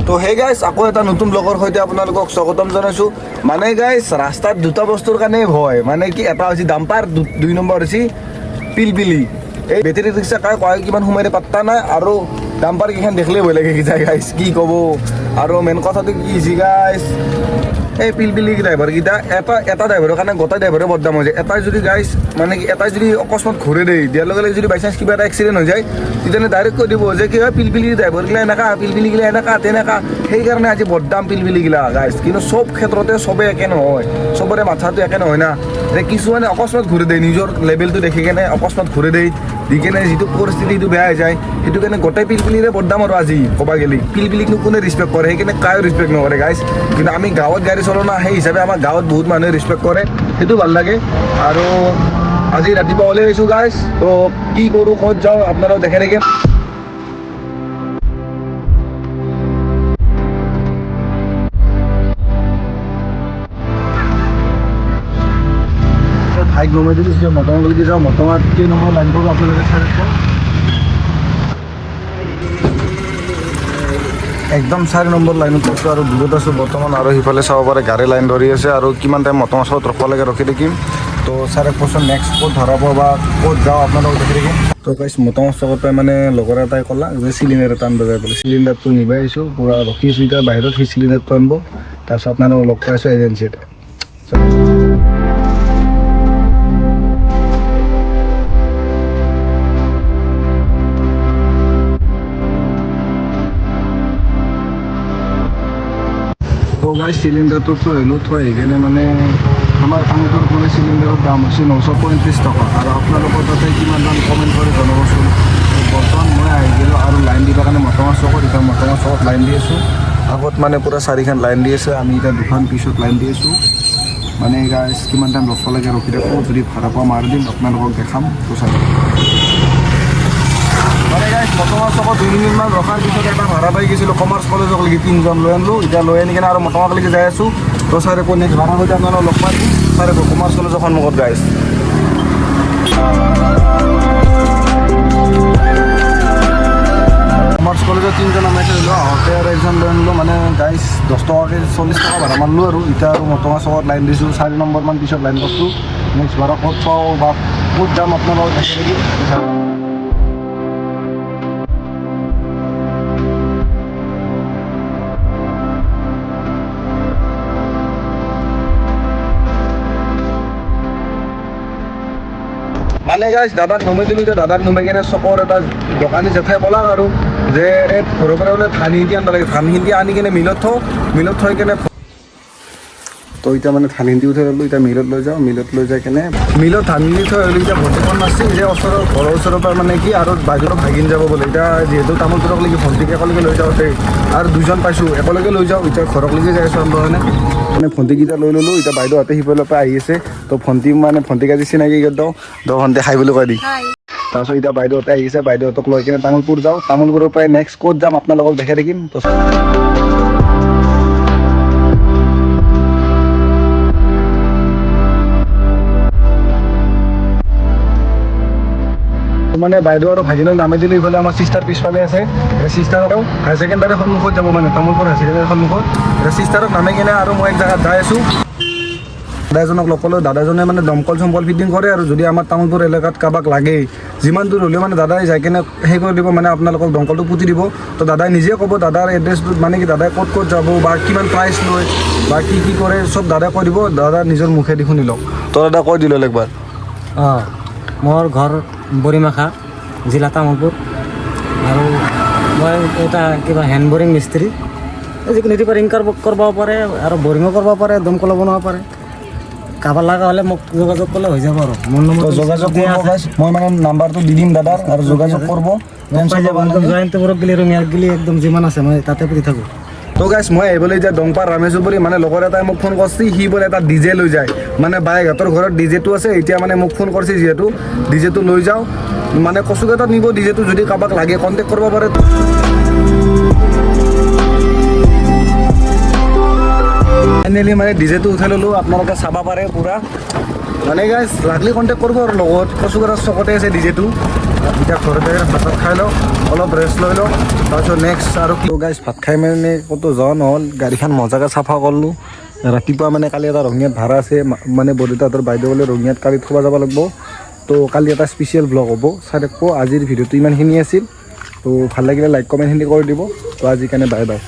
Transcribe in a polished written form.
তো হে গাইছ আকৌ এটা নতুন ব্লগৰ সৈতে আপোনালোকক স্বাগতম জনাইছোঁ। মানে গাইছ ৰাস্তাত দুটা বস্তুৰ কাৰণে ভয়, মানে কি এটা হৈছে ডাম্পাৰ, 2 নম্বৰ হৈছে পিলপিলি। এই বেটেৰী ৰিক্সা কয় কিমান সোমাই পাত্তা নাই, আৰু ডাম্পাৰ কেইখন দেখিলে ভয় লাগে যায় গাইছ, কি ক'ব। আৰু মেইন কথাটো কি হৈছে গাইছ, এই পিলপিলি ড্ৰাইভাৰকেইটা এটা ড্ৰাইভাৰৰ কাৰণে গোটেই ড্ৰাইভাৰে বদনাম হৈ যায়। এটাই যদি গাইছ মানে কি এটাই যদি অকস্মাত ঘূৰে দেই দিয়াৰ লগে লগে যদি বাইচান্স কিবা এটা এক্সিডেণ্ট হৈ যায়, তেতিয়া ডাইৰেক্ট কৈ দিব যে কি হয় পিলপিলি ড্ৰাইভাৰগিলা এনেকা, পিলপিলিগিলা এনেকা তেনেকা। সেইকাৰণে আজি বদনাম পিলপিলিগিলা গাইছ। কিন্তু চব ক্ষেত্ৰতে চবে একে নহয়, চবৰে মাথাটো একে নহয় না। এতিয়া কিছুমানে অকস্মাত ঘূৰি দিয়ে, নিজৰ লেভেলটো দেখি কেনে অকস্মাত ঘূৰি দিয়ে, দি কেনে যিটো পৰিস্থিতি সেইটো বেয়া হৈ যায়। সেইটো কাৰণে গোটেই পিলপিলিৰে বদনাম আৰু আজি ক'বা গেলি। পিলপিলিকনো কোনে ৰিছপেক্ট কৰে, সেইকাৰণে কায়ো ৰিছপেক্ট নকৰে গাইছ। কিন্তু আমি গাঁৱত গাড়ী চলাওঁ না, সেই হিচাপে আমাৰ গাঁৱত বহুত মানুহে ৰিছপেক্ট কৰে, সেইটো ভাল লাগে। আৰু আজি ৰাতিপুৱা ওলাই আহিছোঁ গাইছ, তো কি কৰোঁ ক'ত যাওঁ আপোনালোক দেখে নেকি। ভাইক নমাই দিলোঁ, যেতিয়া মটঙলৈকে যাওঁ, মটঙত কেই নম্বৰ লাইন কৰোঁ আপোনালোকে চাই থাকক। একদম 4 নম্বৰ লাইনত আছোঁ আৰু দূৰত আছোঁ বৰ্তমান। আৰু সিফালে চাব পাৰে গাড়ী লাইন ধৰি আছে, আৰু কিমান টাইম মটঙৰ ওচৰত ৰখবালৈকে ৰখি থাকিম। তো ছাৰে কৈছোঁ নেক্সট ক'ত ধৰাব বা ক'ত যাওঁ আপোনালোকক দেখি থাকিম। তো গাইছ মটঙৰ চকত পাই মানে লগৰ এটাই ক'লা যে চিলিণ্ডাৰ এটা আনিব যায় বোলে। চিলিণ্ডাৰটো নিবাই আহিছোঁ, পূৰা ৰখি আছোঁ এতিয়া বাহিৰত, সেই চিলিণ্ডাৰটো আনিব। তাৰপিছত আপোনালোকক লগ পাইছোঁ এজেঞ্চিত। তো গাইছ চিলিণ্ডাৰটো থৈ আহিলোঁ, থৈ আহি কিনে মানে আমাৰ কামটোৰ পৰা চিলিণ্ডাৰৰ দাম হৈছে 935 টকা। আৰু আপোনালোকৰ তাতে কিমান দাম কমেণ্ট কৰি জনাবচোন। বৰ্তমান মই আহি গ'লোঁ আৰু লাইন দিবৰ কাৰণে মটঙৰ চকত, এতিয়া মটঙৰ চকত লাইন দি আছোঁ। আগত মানে পূৰা 4খন লাইন দি আছে, আমি এতিয়া 2খন পিছত লাইন দি আছোঁ। মানে গাইছ কিমান টাইম ৰখিব লাগে ৰখি থাকোঁ, যদি ভাড়া পোৱা মাৰি দিম আপোনালোকক দেখাম। তো চাই মানে গাইছ মটঙৰ চকত 2 মিনিটমান ৰখাৰ পিছত এটা ভাড়া পাই গৈছিলোঁ কমাৰ্চ কলেজক লাগি, 3জন লৈ আনিলোঁ। এতিয়া লৈ আনি কিনে আৰু মটঙলৈকে যাই আছোঁ। তো ছাৰে কৈ নেক্সট ভাড়া সৈতে আপোনালোকক লগ পাই দিম। ছাৰে কমাৰ্চ কলেজৰ সন্মুখত গাইছ। কমাৰ্চ কলেজৰ 3জন আমি আহিলোঁ, আহোঁতে আৰু একজন লৈ আনিলোঁ। মানে গাইছ 10 টকাকৈ 40 টকা ভাড়া মাৰিলোঁ। আৰু এতিয়া আৰু মটঙৰ চকত লাইন দিছোঁ, 4 নম্বৰমান পিছত লাইন কৰিছোঁ। নেক্সট ভাড়া ক'ত পাওঁ বা ক'ত যাম আপোনালোকক দেখি দেখি। মানে গাইছ দাদাক নমাই দিলোঁ, এতিয়া দাদাক নমাই কিনে চকৰ এটা দোকানী জেঠাই ক'লাক আৰু যে এই ঘৰৰ পৰা বোলে ধান হিন্দি আনিব লাগে, ধান হিন্দি আনি কিনে মিলত থৈ কিনে। তো এতিয়া মানে ধান হিন্দি উঠাই ল'লোঁ, এতিয়া মিলত লৈ যাওঁ। মিলত লৈ যাই কিনে মিলত ধান হিন্দি থৈ আহিলোঁ। এতিয়া ভণ্টিখন নাছিল, এতিয়া ওচৰৰ ঘৰৰ ওচৰৰ পৰা মানে কি আৰু বাইদেউক ভাগিন যাব বোলে। এতিয়া যিহেতু তামোলপুৰক লাগি ভণ্টিক একেলগে লৈ যাওঁতে আৰু 2জন পাইছোঁ, একেলগে লৈ যাওঁ। এতিয়া ঘৰকলৈকে যাই আছোঁ আনিবৰ কাৰণে। মানে ভণ্টিকেইটা লৈ ল'লোঁ, এতিয়া বাইদেউহঁতে সিফালৰ পৰা আহি আছে। তো ভণ্টিক আজি চিনাকি কৰি দিওঁ, ভণ্টি খাই বুলি কৈ দি। তাৰপিছত এতিয়া বাইদেউহঁতে আহিছে, বাইদেউহঁতক লৈ কিনে তামোলপুৰ যাওঁ। তামোলপুৰৰ পৰাই নেক্সট ক'ত যাম আপোনালোকক দেখাই থাকিম। তো মানে বাইদেউ আৰু ভাগিনক নামাই দিলোঁ। ইফালে আমাৰ চিষ্টাৰ পিছফালে আছে, চিষ্টাৰক হায়াৰ ছেকেণ্ডাৰীৰ সন্মুখত যাব, মানে তামোলপুৰ হায়াৰ ছেকেণ্ডাৰীৰ সন্মুখত। এতিয়া চিষ্টাৰক নামাই কিনে আৰু মই এক জেগাত যাই আছোঁ। দাদাজনক লগ পালোঁ, দাদাজনে মানে দমকল চমকল ফিটিং কৰে। আৰু যদি আমাৰ তামোলপুৰ এলেকাত কাৰোবাক লাগে, যিমান দূৰ হ'লেও মানে দাদাই যাই কিনে সেই কৰি দিব, মানে আপোনালোকক দমকলটো পুতি দিব। তো দাদাই নিজে ক'ব দাদাৰ এড্ৰেছটো, মানে কি দাদাই ক'ত যাব বা কিমান প্ৰাইচ লয় বা কি কৰে চব দাদাই কৈ দিব। দাদা নিজৰ মুখেদি শুনি লওক। তো দাদা কৈ দিলোঁ একবাৰ। অঁ, মোৰ ঘৰ বৰিমাখা, জিলা তামোলপুৰ। আৰু মই এটা কিবা হেণ্ড বৰিং মিস্ত্ৰী, যিকোনো ৰিপেয়াৰিং কৰিব পাৰে আৰু বৰিঙো কৰিব পাৰে, দমকল বনাব পাৰে। কাৰোবাৰ লগা হ'লে মোক যোগাযোগ কৰিলে হৈ যাব। আৰু মোৰ নম্বৰ যোগাযোগ কৰিব গাইছ, মই মানে নাম্বাৰটো দি দিম দাদাৰ, আৰু যোগাযোগ কৰিব। একদম জয়ন্তপুৰক গেলি আৰু মিয়াক গেলি একদম যিমান আছে মই তাতে পৰি থাকোঁ। তো গাইছ মই এইবলৈ এতিয়া দংপাৰ ৰামেশ্বৰ বুলি, মানে লগৰ এটাই মোক ফোন কৰিছে, সি বোলে এটা ডিজে লৈ যায়। মানে বাইহঁতৰ ঘৰত ডিজেটো আছে। এতিয়া মানে মোক ফোন কৰিছে, যিহেতু ডিজেটো লৈ যাওঁ, মানে কচুকেইটাত নিব ডিজেটো, যদি কাৰোবাক লাগে কণ্টেক্ট কৰিব পাৰে। ফাইনেলি মানে ডিজেটো উঠাই ল'লোঁ, আপোনালোকে চাব পাৰে পূৰা। মানে গাইজ লাগলি কণ্টেক্ট কৰিব আৰু লগত কচুগাৰৰ চকতে আছে ডিজেটো এতিয়া ঘৰতে ভাত খাই লওঁ অলপ ৰেষ্ট লৈ লওঁ তাৰপিছত নেক্সট আৰু কি গাইজ ভাত খাই মানে ক'তো যোৱা নহ'ল গাড়ীখন মজাকৈ চাফা কৰিলোঁ ৰাতিপুৱা মানে কালি এটা ৰঙিয়াত ভাড়া আছে মানে বৰদেউতাহঁতৰ বাইদেউ বোলে ৰঙিয়াত কালি থ'ব যাব লাগিব তো কালি এটা স্পেচিয়েল ব্লগ হ'ব চাই থাকিব আজিৰ ভিডিঅ'টো ইমানখিনি আছিল তো ভাল লাগিলে লাইক কমেণ্টখিনি কৰি দিব তো আজিৰ কাৰণে বাই বাই